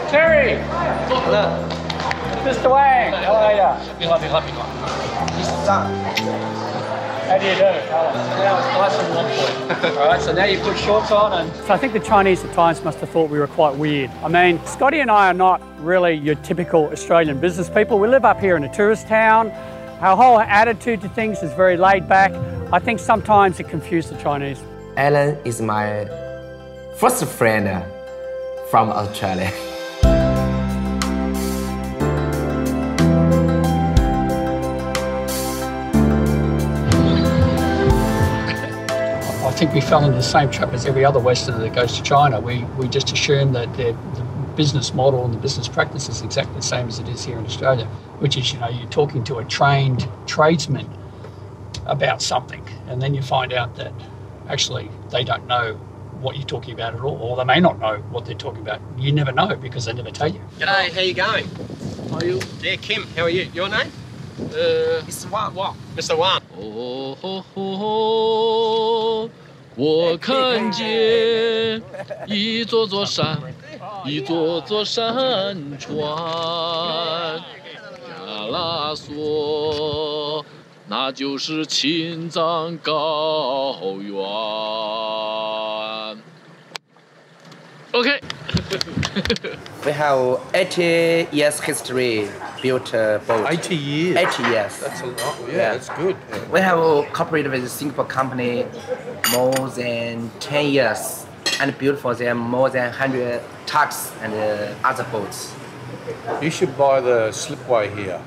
Terry! Hello. Mr. Wang, how are you? How do you do? Now it's nice and warm for you. All right, so now you put shorts on and... So I think the Chinese at times must have thought we were quite weird. I mean, Scotty and I are not really your typical Australian business people. We live up here in a tourist town. Our whole attitude to things is very laid back. I think sometimes it confused the Chinese. Alan is my first friend from Australia. I think we fell into the same trap as every other Westerner that goes to China. We just assume that the business model and the business practice is exactly the same as it is here in Australia, which is, you know, you're talking to a trained tradesman about something, and then you find out that actually they don't know what you're talking about at all, or they may not know what they're talking about. You never know because they never tell you. G'day, how you going? How are you? Yeah, Kim, how are you? Your name? Mr. Wang. Mr. Wang. 我看见一座座山，一座座山川，亚拉索，那就是青藏高原。Okay. We have 80 years history built boat. 80 years? 80 years. That's a lot, yeah, that's good. Yeah. We have cooperated with a Singapore company more than 10 years and built for them more than 100 tugs and other boats. You should buy the slipway here.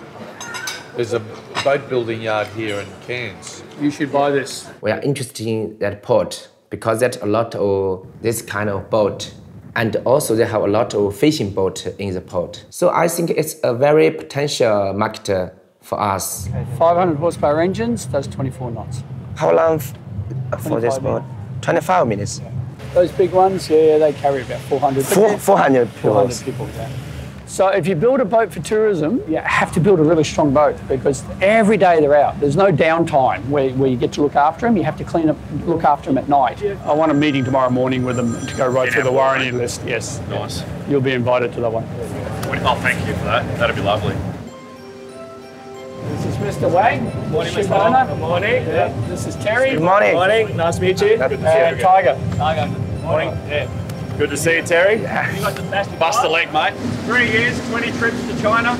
There's a boat building yard here in Cairns. You should buy this. We are interested in that port because there's a lot of this kind of boat. And also they have a lot of fishing boat in the port. So I think it's a very potential market for us. 500 horsepower engines, does 24 knots. How long for this boat? 25 minutes. Those big ones, yeah, they carry about 400. 400 people. Yeah. So if you build a boat for tourism, you have to build a really strong boat because every day they're out. There's no downtime where you get to look after them. You have to clean up, look after them at night. I want a meeting tomorrow morning with them to go right through the warranty list. Yes. Nice. You'll be invited to that one. Oh, thank you for that. That'd be lovely. This is Mr. Wang. Morning, ship Mr. owner. Good morning. Yeah. This is Terry. Good morning. Morning. Nice to meet you. Good to see you. Tiger. Morning. Yeah. Good to see you, Terry. Bust a leg, mate. 3 years, 20 trips to China,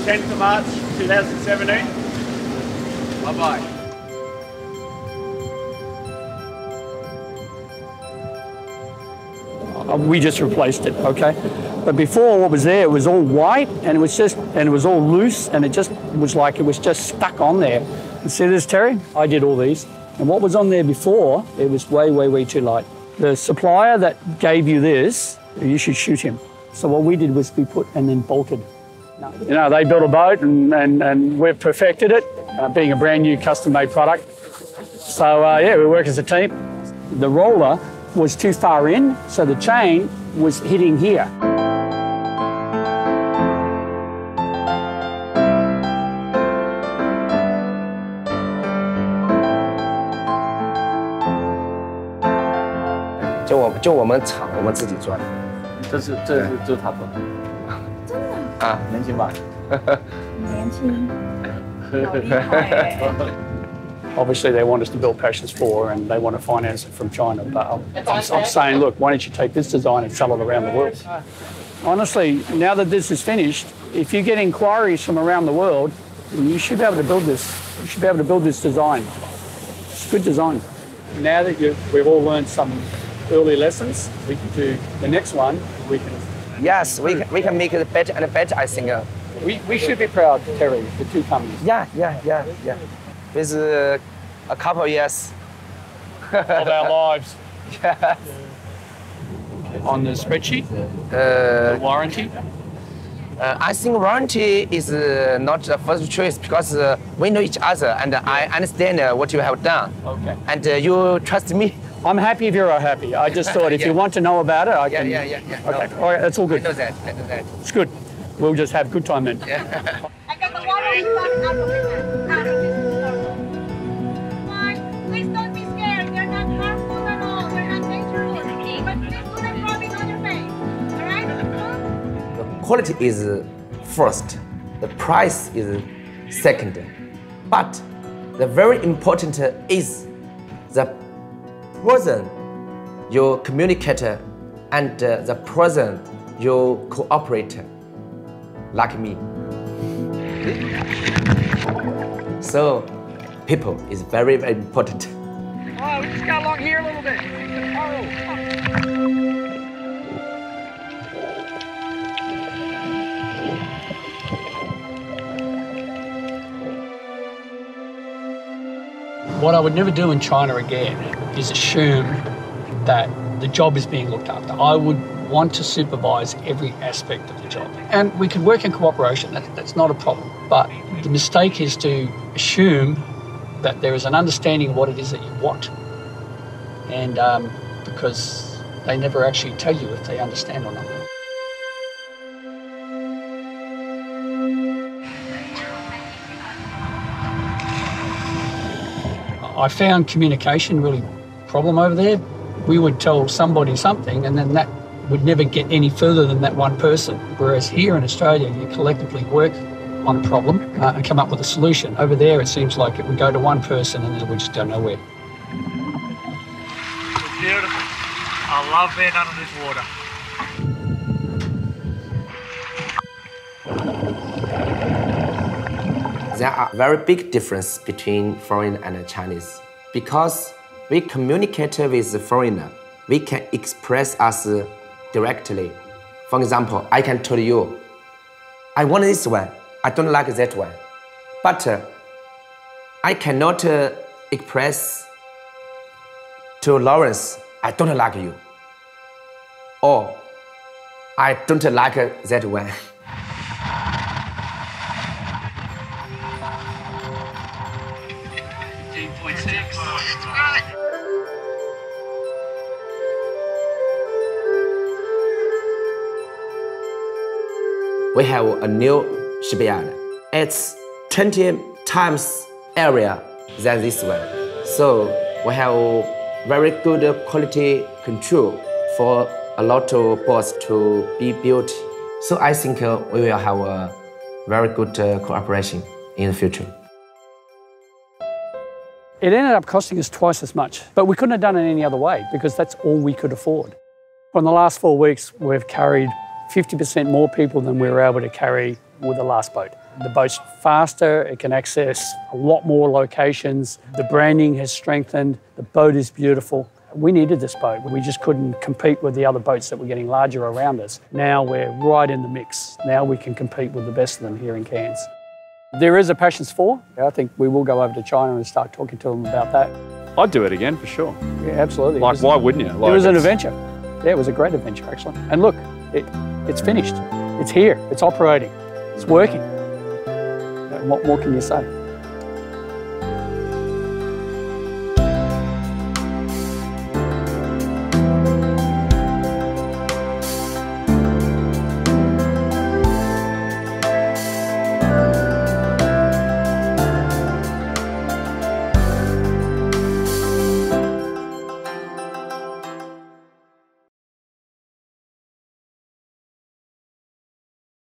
10th of March 2017. Bye-bye. We just replaced it, okay? But before, what was there, it was all white and it was all loose and it was just stuck on there. You see this, Terry? I did all these. And what was on there before, it was way, way, way too light. The supplier that gave you this, you should shoot him. So what we did was we put and then bolted. You know, they built a boat and we've perfected it, being a brand new custom-made product. So yeah, we work as a team. The roller was too far in, so the chain was hitting here.就我们厂我们自己做的。这是他做的。真的？啊，年轻吧？年轻，好厉害。Obviously, they want us to build Passions 4 and they want to finance it from China. But I'm saying, look, why don't you take this design and sell it around the world? Honestly, now that this is finished, if you get inquiries from around the world, you should be able to build this. You should be able to build this design. It's a good design. Now that we've all learned some early lessons, we can do the next one. We can. Yes, we can make it better and better, I think. We should be proud, Terry, the two companies. Yeah. With a couple of years of our lives. Yeah. On the spreadsheet, the warranty. I think warranty is not the first choice because we know each other and I understand what you have done. Okay. And you trust me. I'm happy if you're happy. I just thought if you want to know about it, I can. Yeah. Okay. No. All right, that's all good. I know that. It's good. We'll just have a good time then. Yeah. I got the water out of this. Please don't be scared. They're not harmful at all. They're not dangerous. But please do not rub it on your face. All right? The quality is first, the price is second. But the very important is the person you communicate and the person you cooperate, like me. So people is very, very important. Oh, we just got along here a little bit. What I would never do in China again is assume that the job is being looked after. I would want to supervise every aspect of the job. And we can work in cooperation, that's not a problem. But the mistake is to assume that there is an understanding of what it is that you want. And because they never actually tell you if they understand or not. I found communication really a problem over there. We would tell somebody something and then that would never get any further than that one person. Whereas here in Australia, you collectively work on a problem and come up with a solution. Over there, it seems like it would go to one person and then we just go nowhere. It's beautiful. I love being under this water. There are very big difference between foreign and Chinese. Because we communicate with the foreigner, we can express us directly. For example, I can tell you, I want this one, I don't like that one. But I cannot express to Lawrence, I don't like you. Or I don't like that one. We have a new shipyard. It's 20 times area than this one. So we have very good quality control for a lot of boats to be built. So I think we will have a very good cooperation in the future. It ended up costing us twice as much, but we couldn't have done it any other way because that's all we could afford. In the last 4 weeks, we've carried 50% more people than we were able to carry with the last boat. The boat's faster, it can access a lot more locations, the branding has strengthened, the boat is beautiful. We needed this boat. We just couldn't compete with the other boats that were getting larger around us. Now we're right in the mix. Now we can compete with the best of them here in Cairns. There is a Passions for. I think we will go over to China and start talking to them about that. I'd do it again for sure. Yeah, absolutely. Like, why wouldn't you? Like, it was an adventure. Yeah, it was a great adventure, actually. And look, it's finished. It's here. It's operating. It's working. What more can you say?